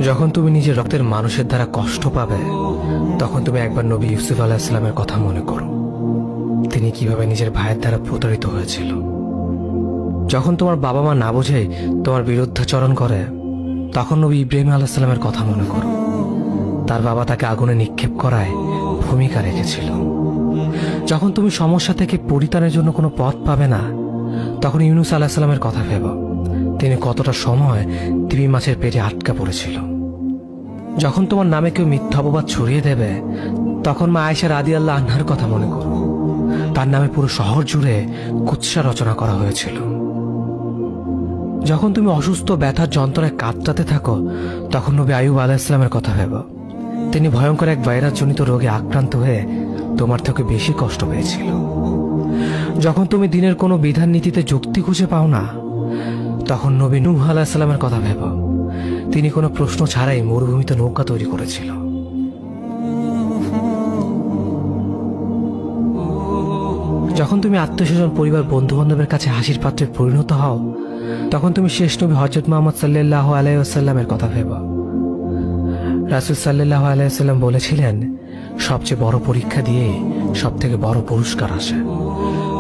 যখন তুমি নিজের রক্তের মানুষের দ্বারা কষ্ট পাবে, তখন তুমি একবার নবী ইউসুফ আলাইহিস সালামের কথা মনে করো। তিনি কিভাবে নিজের ভাইয়ের দ্বারা প্রতারিত হয়েছিল। যখন তোমার বাবা মা না বুঝেই তোমার বিরুদ্ধাচরণ করে, তখন নবী ইব্রাহিম আলাইহিস সালামের কথা মনে করো। তার বাবা তাকে আগুনে নিক্ষেপ করায় ভূমিকা রেখেছিল। যখন তুমি সমস্যা থেকে পরিত্রাণের জন্য কোনো পথ পাবে না, তখন ইউনুস আলাইহিস সালামের কথা ভেবো। তিনি কতটা সময় তিমি মাছের পেটে আটকা পড়েছিল। যখন তোমার নামে কেউ মিথ্যা অপবাদ ছড়িয়ে দেবে, তখন মা আয়েশা রাদিয়াল্লাহু আনহার কথা মনে করো। তার নামে পুরো শহর জুড়ে কুৎসা রচনা করা হয়েছিল। যখন তুমি অসুস্থ ব্যথার যন্ত্রণায় কাতরাতে থাকো, তখন নবী আইয়ুব আলাইহিস সালামের কথা ভেবো। তিনি ভয়ঙ্কর এক ভাইরাসজনিত রোগে আক্রান্ত হয়ে তোমার থেকে বেশি কষ্ট পেয়েছিল। যখন তুমি দিনের কোনো বিধান নীতিতে যুক্তি খুঁজে পাও না, তখন নবী নূহ আলাইহিস সালামের কথা ভেবো। তিনি কোনো প্রশ্ন ছাড়াই মরুভূমিতে নৌকা তৈরি করেছিল। যখন তুমি আত্মীয়স্বজন, পরিবার, বন্ধু বান্ধবের কাছে হাসির পাত্রে পরিণত হও, তখন তুমি শেষ নবী হযরত মুহাম্মদ সাল্লাল্লাহু আলাইহি ওয়াসাল্লামের কথা ভেবো। রাসূল সাল্লাল্লাহু আলাইহি ওয়াসাল্লাম বলেছিলেন, সবচেয়ে বড় পরীক্ষা দিয়ে সবথেকে বড় পুরস্কার আসে।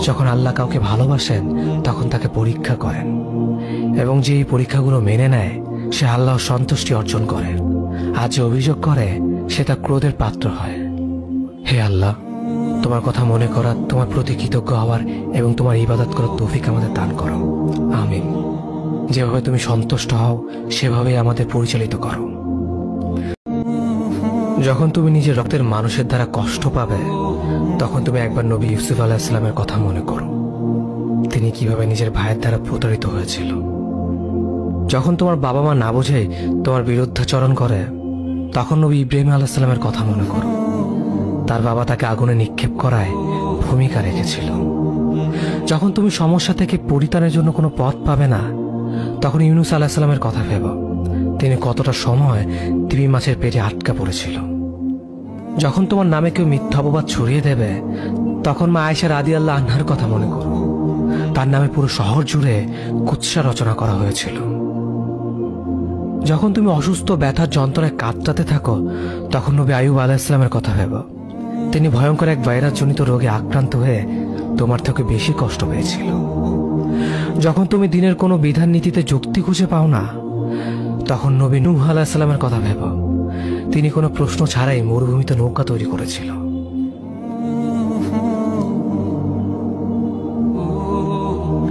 যখন আল্লাহ কাউকে ভালোবাসেন, তখন তাকে পরীক্ষা করেন, এবং যে এই পরীক্ষাগুলো মেনে নেয়, সে আল্লাহর সন্তুষ্টি অর্জন করে। আর যে অভিযোগ করে, সে তার ক্রোধের পাত্র হয়। হে আল্লাহ, তোমার কথা মনে করা, তোমার প্রতি কৃতজ্ঞ হওয়ার এবং তোমার ইবাদত করার তৌফিক আমাদের দান করো। আমিন। যেভাবে তুমি সন্তুষ্ট হও, সেভাবেই আমাদের পরিচালিত করো। যখন তুমি নিজের রক্তের মানুষের দ্বারা কষ্ট পাবে, তখন তুমি একবার নবী ইউসুফ আলাইহিস সালামের কথা মনে করো। তিনি কিভাবে নিজের ভাইয়ের দ্বারা প্রতারিত হয়েছিল। যখন তোমার বাবা মা না বুঝেই তোমার বিরুদ্ধাচরণ করে, তখন নবী ইব্রাহিম আলাইহিস সালামের কথা মনে করো। তার বাবা তাকে আগুনে নিক্ষেপ করায় ভূমিকা রেখেছিল। যখন তুমি সমস্যা থেকে পরিত্রাণের জন্য কোনো পথ পাবে না, তখন ইউনুস আলাইহিস সালামের কথা ভেবো। তিনি কতটা সময় তিমি মাছের পেটে আটকা পড়েছিল। যখন তোমার নামে কেউ মিথ্যা অপবাদ ছড়িয়ে দেবে, তখন মা আয়েশা রাদিয়াল্লাহু আনহার কথা মনে করো। তার নামে পুরো শহর জুড়ে কুৎসা রচনা করা হয়েছিল। যখন তুমি অসুস্থ ব্যথার যন্ত্রণায় কাতরাতে থাকো, তখন নবী আইয়ুব আলাইহিস সালামের কথা ভেবো। তিনি ভয়ঙ্কর এক ভাইরাসজনিত রোগে আক্রান্ত হয়ে তোমার থেকে বেশি কষ্ট পেয়েছিল। যখন তুমি দিনের কোনো বিধান নীতিতে যুক্তি খুঁজে পাও না, তখন নবী নূহ আলাইহিস সালামের কথা ভেবো। তিনি কোনো প্রশ্ন ছাড়াই মরুভূমিতে নৌকা তৈরি করেছিল।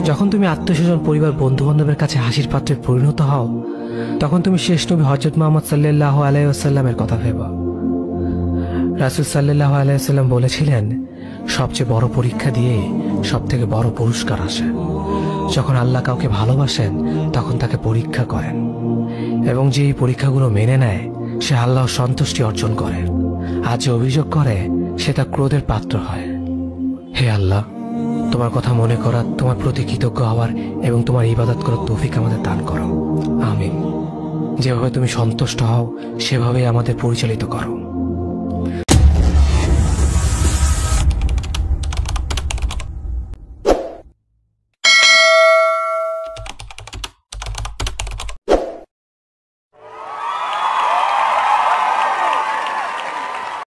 যখন তুমি আত্মীয়স্বজন, পরিবার, বন্ধু বান্ধবের কাছে হাসির পাত্রে পরিণত হও, তখন তুমি শেষ নবী হযরত মুহাম্মদ সাল্লাল্লাহু আলাইহি ওয়াসাল্লামের কথা ভেবো। রাসূল সাল্লাল্লাহু আলাইহি ওয়াসাল্লাম বলেছিলেন, সবচেয়ে বড় পরীক্ষা দিয়ে সবথেকে বড় পুরস্কার আসে। যখন আল্লাহ কাউকে ভালোবাসেন, তখন তাকে পরীক্ষা করেন, এবং যে এই পরীক্ষাগুলো মেনে নেয়, সে আল্লাহর সন্তুষ্টি অর্জন করে। আর যে অভিযোগ করে, সে তার ক্রোধের পাত্র হয়। হে আল্লাহ, তোমার কথা মনে করা, তোমার প্রতি কৃতজ্ঞ হওয়ার এবং তোমার ইবাদত করার তৌফিক আমাদের দান করো। আমিন। যেভাবে তুমি সন্তুষ্ট হও, সেভাবেই আমাদের পরিচালিত করো।